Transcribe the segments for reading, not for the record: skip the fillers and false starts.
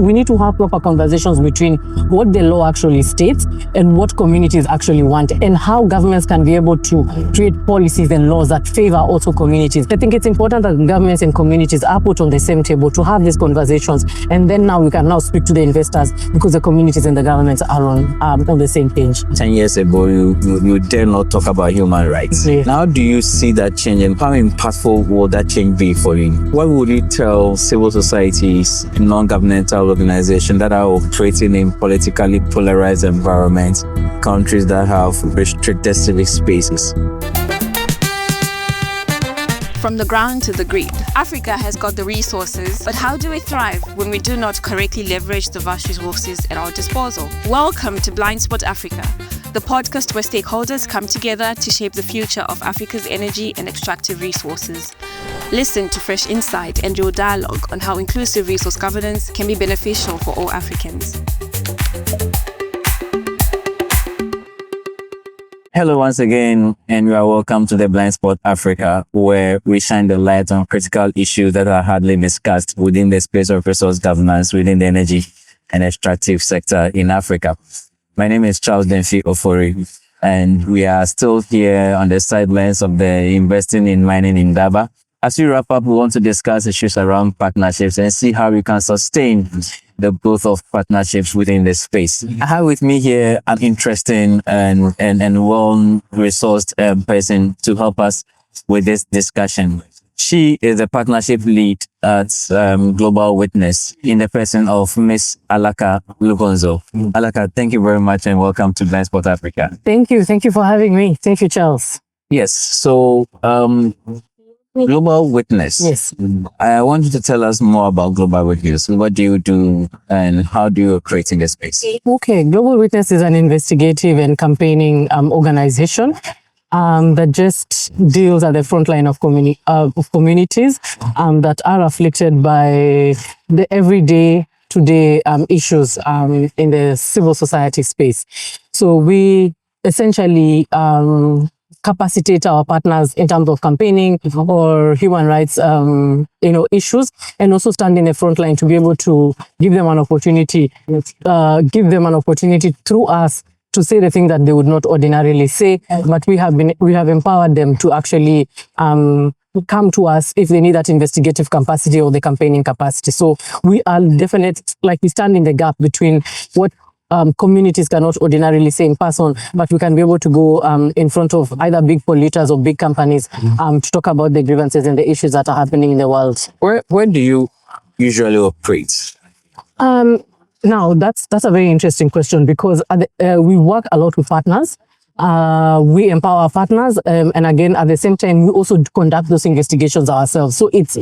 we need to have proper conversations between what the law actually states and what communities actually want, and how governments can be able to create policies and laws that favor also communities. I think it's important that governments and communities are put on the same table to have these conversations, and then now we can now speak to the investors because the communities and the governments are on the same page. 10 years ago, you dare not talk about human rights. Yeah. Now, do you see that change, and how impactful will that change be for you? What would you tell civil societies, non-governmental organizations that are operating in politically polarized environments, countries that have restricted civic spaces? From the ground to the grid, Africa has got the resources, but how do we thrive when we do not correctly leverage the vast resources at our disposal? Welcome to Blindspot Africa, the podcast where stakeholders come together to shape the future of Africa's energy and extractive resources. Listen to fresh insight and real dialogue on how inclusive resource governance can be beneficial for all Africans. Hello once again, and you are welcome to the Blindspot Africa, where we shine the light on critical issues that are hardly discussed within the space of resource governance within the energy and extractive sector in Africa. My name is Charles Ofori, and we are still here on the sidelines of the investing in mining in Daba. As we wrap up, we want to discuss issues around partnerships and see how we can sustain the growth of partnerships within this space. I have with me here an interesting and well-resourced person to help us with this discussion. She is a partnership lead at Global Witness in the person of Miss Alaka Lugonzo. Alaka, thank you very much and welcome to Blindspot Africa. Thank you for having me. Thank you, Charles. Yes, so Global Witness. Yes. I want you to tell us more about Global Witness. What do you do and how do you operate in this space? Okay, Global Witness is an investigative and campaigning organization that just deals at the front line of communities that are afflicted by the everyday today issues in the civil society space. So we essentially capacitate our partners in terms of campaigning or human rights issues, and also stand in the front line to be able to give them an opportunity through us to say the thing that they would not ordinarily say, but we have empowered them to actually come to us if they need that investigative capacity or the campaigning capacity. So we are definitely, we stand in the gap between what communities cannot ordinarily say in person, but we can be able to go in front of either big polluters or big companies to talk about the grievances and the issues that are happening in the world. Where do you usually operate? Now, that's a very interesting question, because we work a lot with partners. We empower our partners, and again, at the same time, we also conduct those investigations ourselves. So it's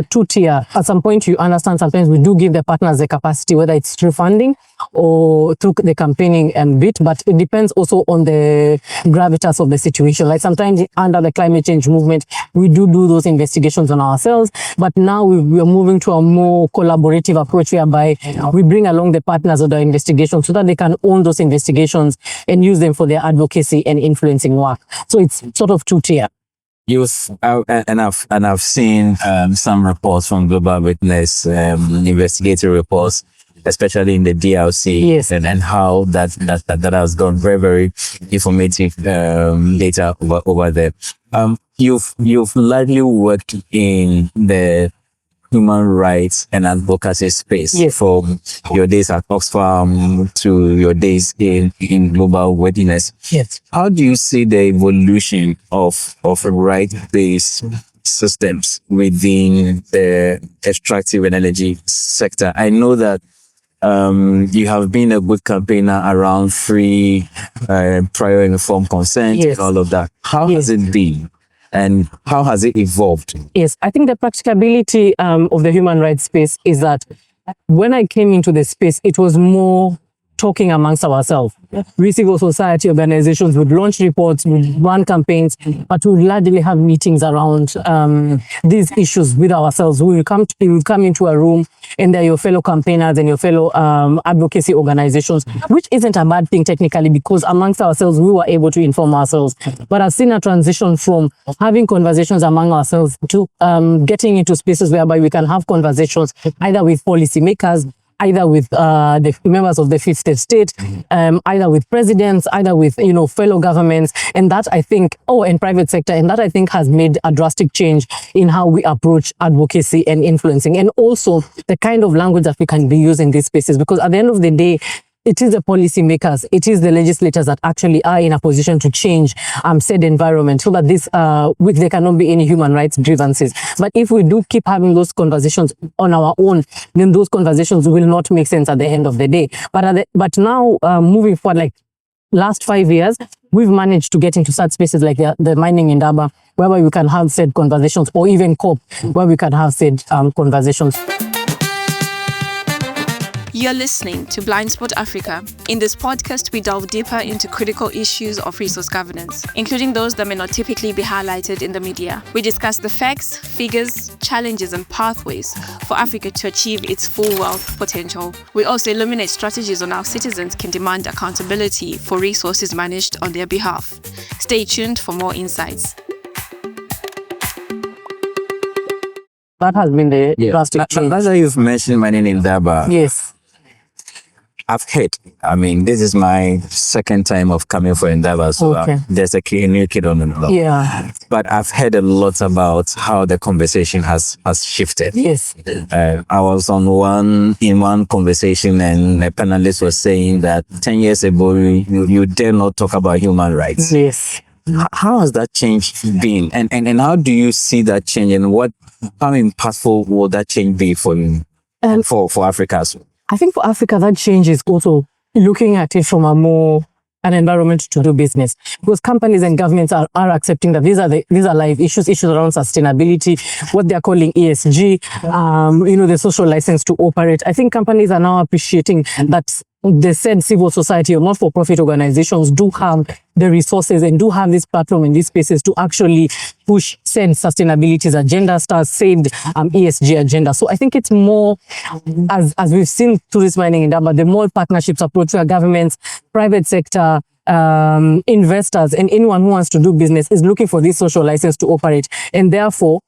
two-tier. At some point, you understand, sometimes we do give the partners the capacity, whether it's through funding or through the campaigning and bit, but it depends also on the gravitas of the situation. Like sometimes under the climate change movement, we do those investigations on ourselves, but now we are moving to a more collaborative approach whereby we bring along the partners of the investigation so that they can own those investigations and use them for their advocacy and influencing work. So it's sort of two-tier. I've seen some reports from Global Witness, investigative reports, especially in the DRC, yes, and how that has gone very, very informative data over there. You've largely worked in the human rights and advocacy space, yes, from your days at Oxfam to your days in Global Witness. Yes. How do you see the evolution of right-based systems within the extractive and energy sector? I know that you have been a good campaigner around free prior informed consent, yes, and all of that. How has it been? And how has it evolved? Yes, I think the practicability of the human rights space is that when I came into the space, it was more talking amongst ourselves. We civil society organizations would launch reports, would run campaigns, but we would largely have meetings around these issues with ourselves. We will come into a room, and there are your fellow campaigners and your fellow advocacy organizations, which isn't a bad thing technically, because amongst ourselves, we were able to inform ourselves. But I've seen a transition from having conversations among ourselves to getting into spaces whereby we can have conversations either with policymakers, either with the members of the fifth state, either with presidents, either with, fellow governments, and that I think, and private sector, and that I think has made a drastic change in how we approach advocacy and influencing, and also the kind of language that we can be using in these spaces, because at the end of the day, it is the policymakers, it is the legislators that actually are in a position to change said environment so that there cannot be any human rights grievances. But if we do keep having those conversations on our own, then those conversations will not make sense at the end of the day. But now, moving forward, like last 5 years, we've managed to get into such spaces like the mining in Daba, whereby we can have said conversations, or even COP, where we can have said conversations. You're listening to Blindspot Africa. In this podcast, we delve deeper into critical issues of resource governance, including those that may not typically be highlighted in the media. We discuss the facts, figures, challenges, and pathways for Africa to achieve its full wealth potential. We also illuminate strategies on how citizens can demand accountability for resources managed on their behalf. Stay tuned for more insights. That has been the drastic change. That's why you've mentioned mining in Daba. Yes. I've heard, this is my second time of coming for Endeavor, so there's a new kid on the block. Yeah. But I've heard a lot about how the conversation has shifted. Yes. I was in one conversation, and a panelist was saying that 10 years ago, you dare not talk about human rights. Yes. How has that change been? And how do you see that change, and how impactful will that change be for you, for Africa? I think for Africa, that change is also looking at it from an environment to do business, because companies and governments are accepting that these are live issues around sustainability, what they're calling ESG, the social license to operate. I think companies are now appreciating that the said civil society or not-for-profit organizations do have the resources and do have this platform in these spaces to actually push said sustainability's agenda, said ESG agenda. So I think it's more, as we've seen through this mining in Daba, the more partnerships approach to governments, private sector, investors, and anyone who wants to do business is looking for this social license to operate, and therefore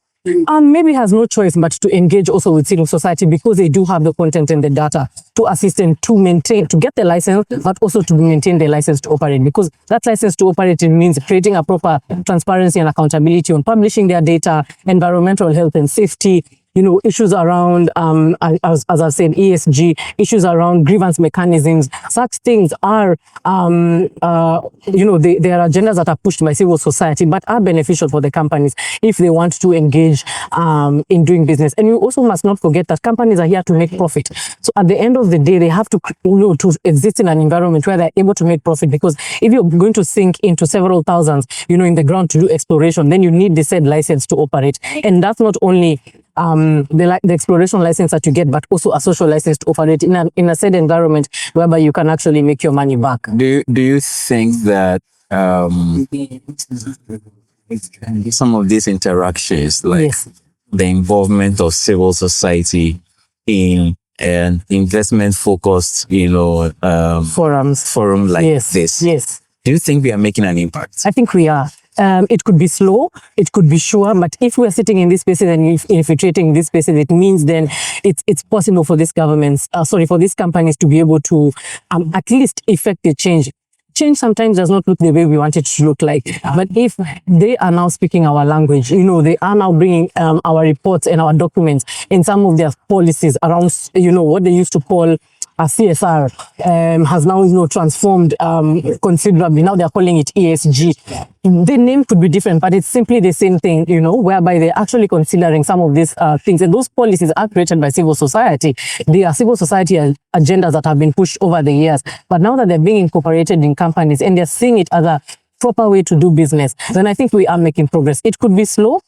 maybe has no choice but to engage also with civil society, because they do have the content and the data to assist them to get the license, but also to maintain the license to operate, because that license to operate means creating a proper transparency and accountability on publishing their data, environmental health and safety, issues around, as I've said, ESG, issues around grievance mechanisms. Such things are, there are agendas that are pushed by civil society, but are beneficial for the companies if they want to engage in doing business. And you also must not forget that companies are here to make profit. So at the end of the day, they have to, to exist in an environment where they're able to make profit, because if you're going to sink into several thousands, in the ground to do exploration, then you need the said license to operate. And that's not only the exploration license that you get, but also a social license to operate in a said environment whereby you can actually make your money back. Do you think that some of these interactions, like the involvement of civil society in an investment-focused, forum like this, do you think we are making an impact? I think we are. It could be slow, it could be sure, but if we're sitting in these spaces and infiltrating in these spaces, it means then it's possible for these for these companies to be able to at least effect the change. Change sometimes does not look the way we want it to look like. But if they are now speaking our language, they are now bringing our reports and our documents in some of their policies around, what they used to call a CSR, has now, transformed considerably. Now they're calling it ESG. The name could be different, but it's simply the same thing, whereby they're actually considering some of these things. And those policies are created by civil society. They are civil society agendas that have been pushed over the years. But now that they're being incorporated in companies and they're seeing it as a proper way to do business, then I think we are making progress. It could be slow,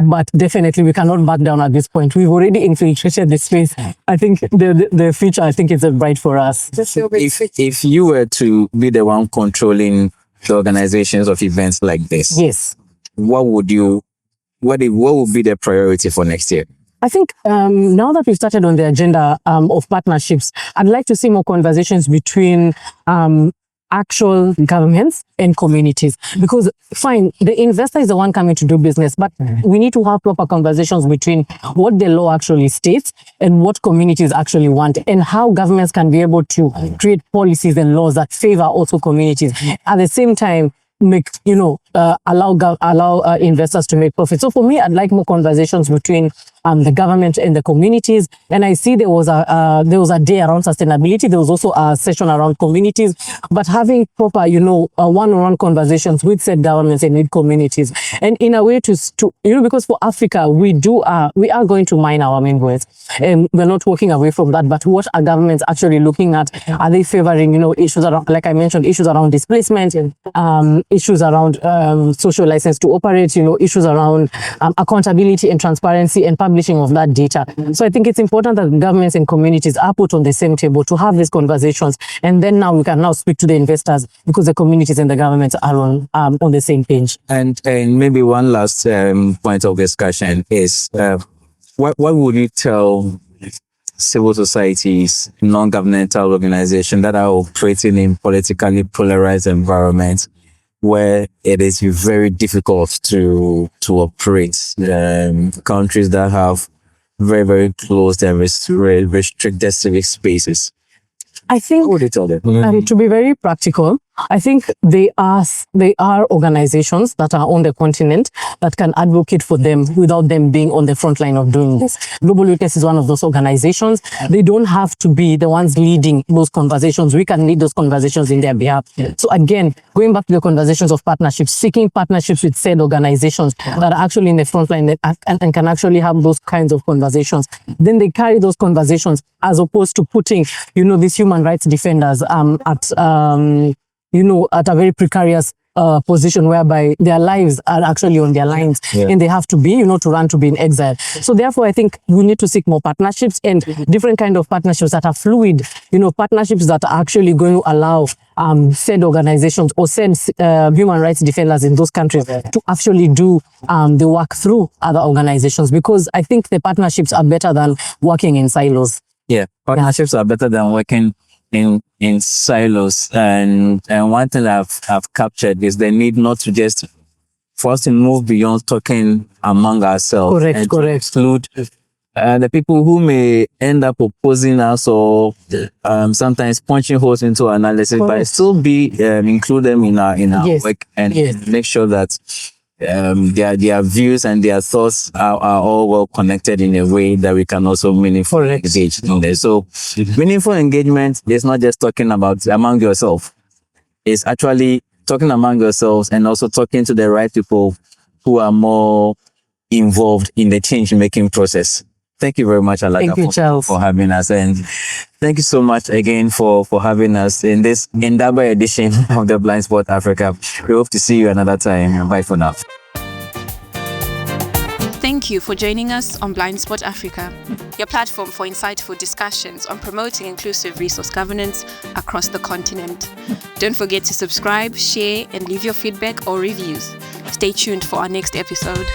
but definitely we cannot back down at this point. We've already infiltrated the space. I think the future, is bright for us. If you were to be the one controlling the organizations of events like this, yes, what would be the priority for next year? I think now that we've started on the agenda of partnerships, I'd like to see more conversations between actual governments and communities. Because fine, the investor is the one coming to do business, but we need to have proper conversations between what the law actually states and what communities actually want, and how governments can be able to create policies and laws that favor also communities. At the same time, make, allow investors to make profit. So for me, I'd like more conversations between the government and the communities. And I see there was a day around sustainability. There was also a session around communities, but having proper, one-on-one conversations with said governments and with communities. And in a way to because for Africa, we are going to mine our minerals, and we're not walking away from that. But what are governments actually looking at? Are they favoring, issues around, like I mentioned, issues around displacement, issues around social license to operate, issues around accountability and transparency and publishing of that data. So I think it's important that governments and communities are put on the same table to have these conversations, and then now we can now speak to the investors because the communities and the governments are on the same page. And maybe one last point of discussion is what would you tell civil societies, non-governmental organizations that are operating in politically polarized environments where it is very difficult to operate, countries that have very, very closed and restricted civic spaces? I think, what would you tell them? To be very practical, I think they are organizations that are on the continent that can advocate for them without them being on the front line of doing this. Global Witness is one of those organizations. They don't have to be the ones leading those conversations. We can lead those conversations in their behalf. So again, going back to the conversations of partnerships, seeking partnerships with said organizations that are actually in the front line and can actually have those kinds of conversations. Then they carry those conversations as opposed to putting, these human rights defenders at a very precarious position whereby their lives are actually on their lines, and they have to be, to run to be in exile. So therefore, I think we need to seek more partnerships and different kind of partnerships that are fluid, partnerships that are actually going to allow said organizations or said human rights defenders in those countries to actually do the work through other organizations, because I think the partnerships are better than working in silos. Yeah, partnerships are better than working in silos, and one thing I've captured is the need not to just for us to move beyond talking among ourselves. Correct. To exclude the people who may end up opposing us or sometimes punching holes into our analysis, but still be include them in our work and make sure that their views and their thoughts are all well connected in a way that we can also meaningfully engage in there. So meaningful engagement is not just talking about among yourself. It's actually talking among yourselves and also talking to the right people who are more involved in the change-making process. Thank you very much, Alaka, for having us. And thank you so much again for having us in this Indaba edition of the Blindspot Africa. We hope to see you another time. Bye for now. Thank you for joining us on Blindspot Africa, your platform for insightful discussions on promoting inclusive resource governance across the continent. Don't forget to subscribe, share, and leave your feedback or reviews. Stay tuned for our next episode.